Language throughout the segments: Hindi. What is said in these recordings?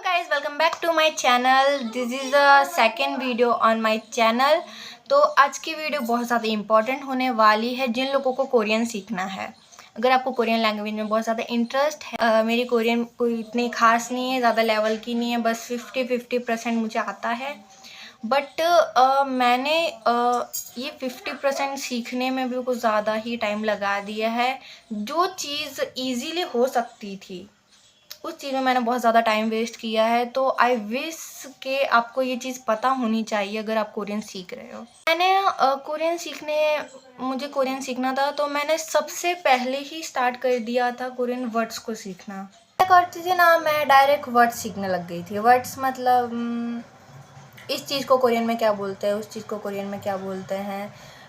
guys, welcome back to my channel. This is the second video on my channel. तो आज की वीडियो बहुत ज़्यादा इम्पॉर्टेंट होने वाली है जिन लोगों को कोरियन सीखना है। अगर आपको कोरियन लैंग्वेज में बहुत ज़्यादा इंटरेस्ट है, मेरी कोरियन कोई इतनी खास नहीं है, ज़्यादा लेवल की नहीं है, बस 50% मुझे आता है। बट मैंने ये 50% सीखने में भी कुछ ज़्यादा ही टाइम लगा दिया है। जो चीज़ ईजीली हो सकती थी उस चीज़ में मैंने बहुत ज़्यादा टाइम वेस्ट किया है। तो आई विश के आपको ये चीज़ पता होनी चाहिए अगर आप कोरियन सीख रहे हो। मुझे कोरियन सीखना था, तो मैंने सबसे पहले ही स्टार्ट कर दिया था कोरियन वर्ड्स को सीखना। क्या करती थी ना, मैं डायरेक्ट वर्ड्स सीखने लग गई थी। वर्ड्स मतलब इस चीज़ को कोरियन में क्या बोलते हैं, उस चीज़ को कोरियन में क्या बोलते हैं।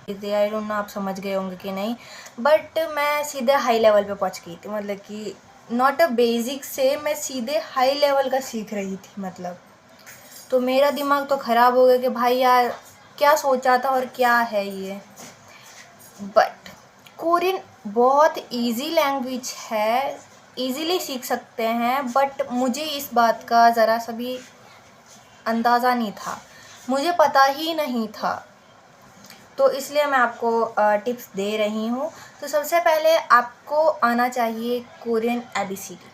आई डोंट नो आप समझ गए होंगे कि नहीं, बट मैं सीधे हाई लेवल पे पहुंच गई थी। मतलब कि नॉट अ बेसिक से मैं सीधे हाई लेवल का सीख रही थी। मतलब तो मेरा दिमाग तो ख़राब हो गया कि भाई यार क्या सोचा था और क्या है ये। बट कोरियन बहुत इजी लैंग्वेज है, इजीली सीख सकते हैं। बट मुझे इस बात का ज़रा सा भी अंदाज़ा नहीं था, मुझे पता ही नहीं था। तो इसलिए मैं आपको टिप्स दे रही हूँ। तो सबसे पहले आपको आना चाहिए कोरियन एबीसीडी।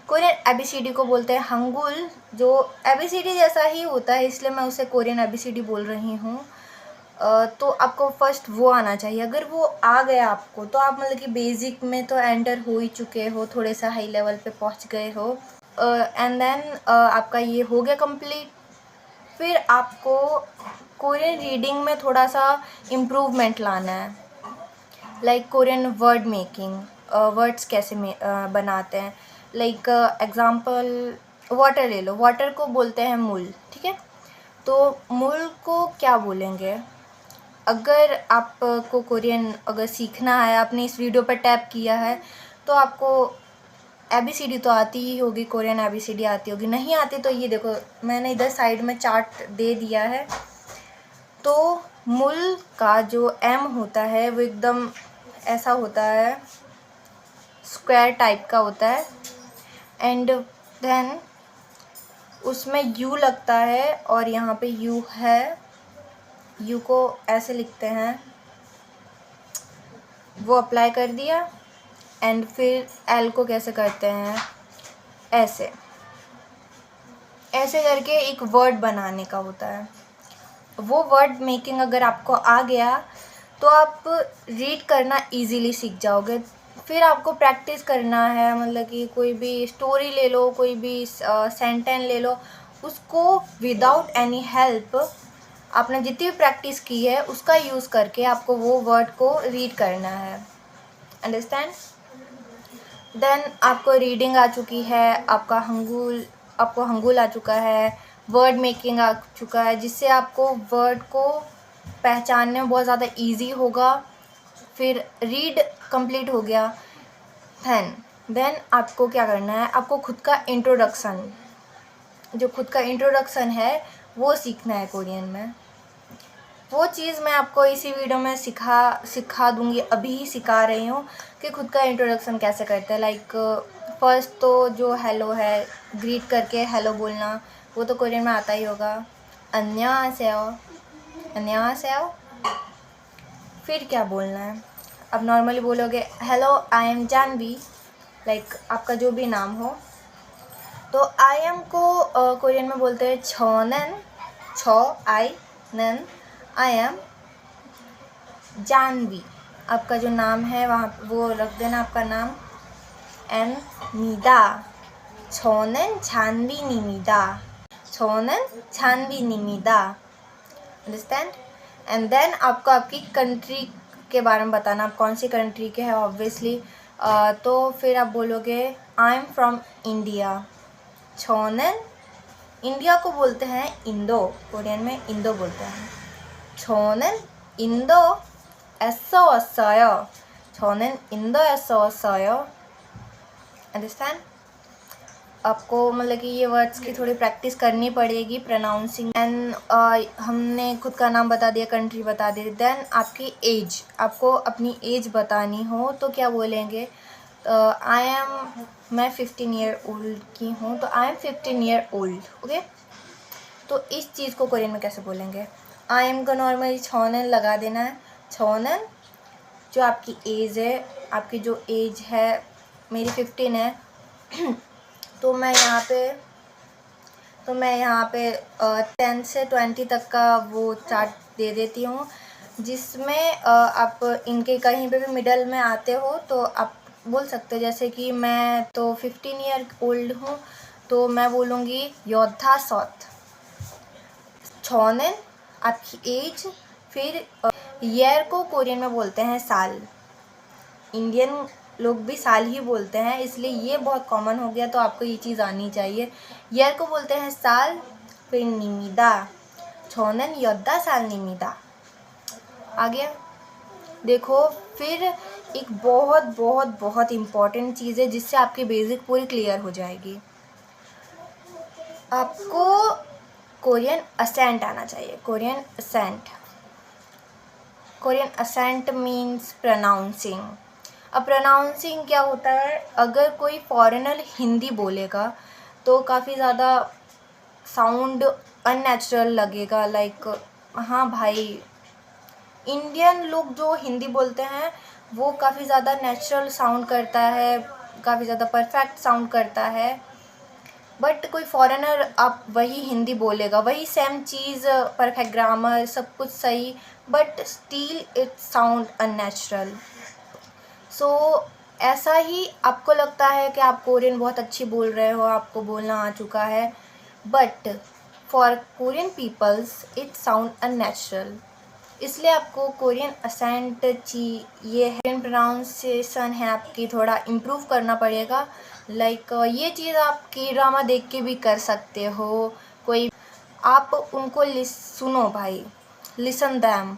कोरियन एबीसीडी को बोलते हैं हंगुल, जो एबीसीडी जैसा ही होता है, इसलिए मैं उसे कोरियन एबीसीडी बोल रही हूँ। तो आपको फर्स्ट वो आना चाहिए। अगर वो आ गया आपको, तो आप मतलब कि बेसिक में तो एंटर हो ही चुके हो, थोड़े सा हाई लेवल पे पहुँच गए हो। एंड देन आपका ये हो गया कंप्लीट। फिर आपको कोरियन रीडिंग में थोड़ा सा इम्प्रूवमेंट लाना है। Like Korean word making, words कैसे बनाते हैं। लाइक एग्जांपल वाटर ले लो, वाटर को बोलते हैं मूल, ठीक है। तो मूल को क्या बोलेंगे? अगर आपको कोरियन अगर सीखना है, आपने इस वीडियो पर टैप किया है, तो आपको एबीसीडी तो आती ही होगी, कोरियन एबीसीडी आती होगी। नहीं आती तो ये देखो, मैंने इधर साइड में चार्ट दे दिया है। तो मूल का जो एम होता है वो एकदम ऐसा होता है, स्क्वायर टाइप का होता है। एंड देन उसमें यू लगता है और यहाँ पे यू है, यू को ऐसे लिखते हैं, वो अप्लाई कर दिया। एंड फिर एल को कैसे करते हैं, ऐसे ऐसे करके एक वर्ड बनाने का होता है। वो वर्ड मेकिंग अगर आपको आ गया तो आप रीड करना इजीली सीख जाओगे। फिर आपको प्रैक्टिस करना है। मतलब कि कोई भी स्टोरी ले लो, कोई भी सेंटेंस ले लो, उसको विदाउट एनी हेल्प आपने जितनी भी प्रैक्टिस की है उसका यूज़ करके आपको वो वर्ड को रीड करना है। अंडरस्टैंड? देन आपको रीडिंग आ चुकी है, आपको हंगुल आ चुका है, वर्ड मेकिंग आ चुका है, जिससे आपको वर्ड को पहचानने में बहुत ज़्यादा इजी होगा। फिर रीड कंप्लीट हो गया। देन आपको क्या करना है, आपको खुद का इंट्रोडक्शन, जो खुद का इंट्रोडक्शन है वो सीखना है कोरियन में। वो चीज़ मैं आपको इसी वीडियो में सिखा दूँगी, अभी ही सिखा रही हूँ कि खुद का इंट्रोडक्शन कैसे करते हैं। लाइक फर्स्ट तो जो हेलो है, ग्रीट करके हेलो बोलना, वो तो कोरियन में आता ही होगा। अन्यहासेयो, अन्यहासेयो। फिर क्या बोलना है, अब नॉर्मली बोलोगे hello I am Janvi, like आपका जो भी नाम हो। तो आई एम को कोरियन में बोलते हैं छोनन, छो आई नन, आई एम जानवी। आपका जो नाम है वहाँ वो रख देना, आपका नाम एन मीदा, छोनन जानवी निमिदा, छोनन जानवी निमिदा। अंडरस्टैंड? एंड देन आपको आपकी कंट्री के बारे में बताना, आप कौन सी कंट्री के हैं ऑब्वियसली। तो फिर आप बोलोगे आई एम फ्रॉम इंडिया। छोनन, इंडिया को बोलते हैं इंडो, कोरियन में इंडो बोलते हैं। 저는 인도에서 왔어요. 저는 인도에서 왔어요. अंडरस्टैंड? आपको मतलब कि ये वर्ड्स की थोड़ी प्रैक्टिस करनी पड़ेगी, प्रोनाउंसिंग। एंड हमने खुद का नाम बता दिया, कंट्री बता दी। देन आपकी एज, आपको अपनी एज बतानी हो तो क्या बोलेंगे, आई एम, मैं 15 ईयर ओल्ड की हूँ, तो I am 15 year old, okay. तो इस चीज़ को कोरियन में कैसे बोलेंगे? आई एम को नॉर्मली छोनन लगा देना है। छोनन जो आपकी एज है, आपकी जो एज है, मेरी 15 है तो मैं यहाँ पे 10 से 20 तक का वो चार्ट दे देती हूँ, जिसमें आप इनके कहीं पे भी मिडल में आते हो तो आप बोल सकते हो। जैसे कि मैं तो 15 ईयर ओल्ड हूँ, तो मैं बोलूँगी योद्धा सौत। छोनेन आपकी एज, फिर ईयर को कोरियन में बोलते हैं साल। इंडियन लोग भी साल ही बोलते हैं, इसलिए ये बहुत कॉमन हो गया, तो आपको ये चीज़ आनी चाहिए। ईयर को बोलते हैं साल, फिर निमिदा, छोनन योद्धा साल निमिदा। आ गया? देखो, फिर एक बहुत बहुत बहुत इम्पॉर्टेंट चीज़ है जिससे आपकी बेसिक पूरी क्लियर हो जाएगी। आपको कोरियन असेंट आना चाहिए। Korean accent, Korean accent means pronouncing. अब प्रोनाउंसिंग क्या होता है? अगर कोई फॉरेनर हिंदी बोलेगा तो काफ़ी ज़्यादा साउंड अननेचुरल लगेगा। लाइक, हाँ भाई, इंडियन लोग जो हिंदी बोलते हैं वो काफ़ी ज़्यादा नेचुरल साउंड करता है, काफ़ी ज़्यादा परफेक्ट साउंड करता है। बट कोई फॉरेनर आप वही हिंदी बोलेगा, वही सेम चीज़, परफेक्ट ग्रामर, सब कुछ सही, but still it sound unnatural. So ऐसा ही आपको लगता है कि आप कोरियन बहुत अच्छी बोल रहे हो, आपको बोलना आ चुका है, but for Korean peoples it sound unnatural. इसलिए आपको कोरियन असेंट ये है, प्रोनाउंसिएशन है आपकी, थोड़ा इम्प्रूव करना पड़ेगा। लाइक, ये चीज़ आप के ड्रामा देख के भी कर सकते हो। कोई आप उनको सुनो भाई, listen them,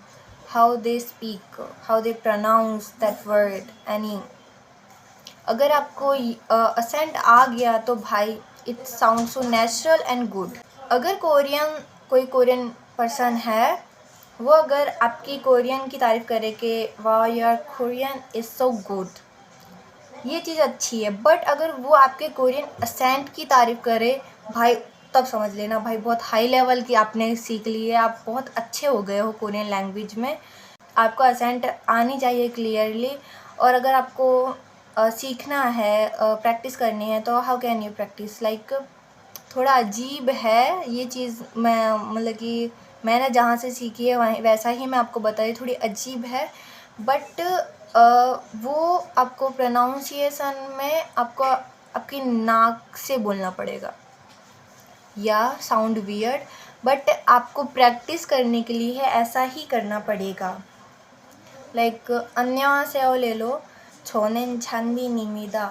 how they speak, how they pronounce that word any. अगर आपको असेंट आ गया तो भाई it sound so natural and good. अगर कोई कोरियन पर्सन है, वो अगर आपकी कोरियन की तारीफ़ करे कि वाह your Korean is so good, ये चीज़ अच्छी है। बट अगर वो आपके कोरियन असेंट की तारीफ़ करे भाई, तब समझ लेना भाई बहुत हाई लेवल की आपने सीख ली है, आप बहुत अच्छे हो गए हो कोरियन लैंग्वेज में। आपको असेंट आनी चाहिए क्लियरली। और अगर आपको सीखना है, प्रैक्टिस करनी है, तो how can you practice? Like, थोड़ा अजीब है ये चीज़, मैं मतलब कि मैंने जहाँ से सीखी है वहीं वैसा ही मैं आपको बता रही, थोड़ी अजीब है। बट वो आपको प्रोनाउंसिएशन में आपको आपकी नाक से बोलना पड़ेगा, या साउंड वियर्ड, बट आपको प्रैक्टिस करने के लिए ऐसा ही करना पड़ेगा। लाइक, अन्यसेओ ले लो, छोनेन छानबी निमिदा,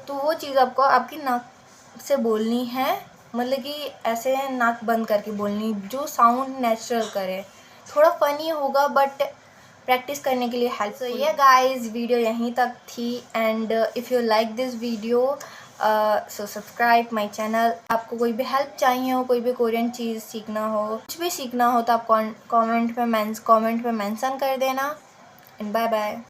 तो वो चीज़ आपको आपकी नाक से बोलनी है, मतलब कि ऐसे नाक बंद करके बोलनी, जो साउंड नेचुरल करे। थोड़ा फ़नी होगा बट प्रैक्टिस करने के लिए हेल्प। ये गाइस, वीडियो यहीं तक थी, and if you like this video so subscribe my channel. आपको कोई भी हेल्प चाहिए हो, कोई भी कोरियन चीज़ सीखना हो, कुछ भी सीखना हो, तो आप कमेंट पे मेंशन कर देना। And bye bye.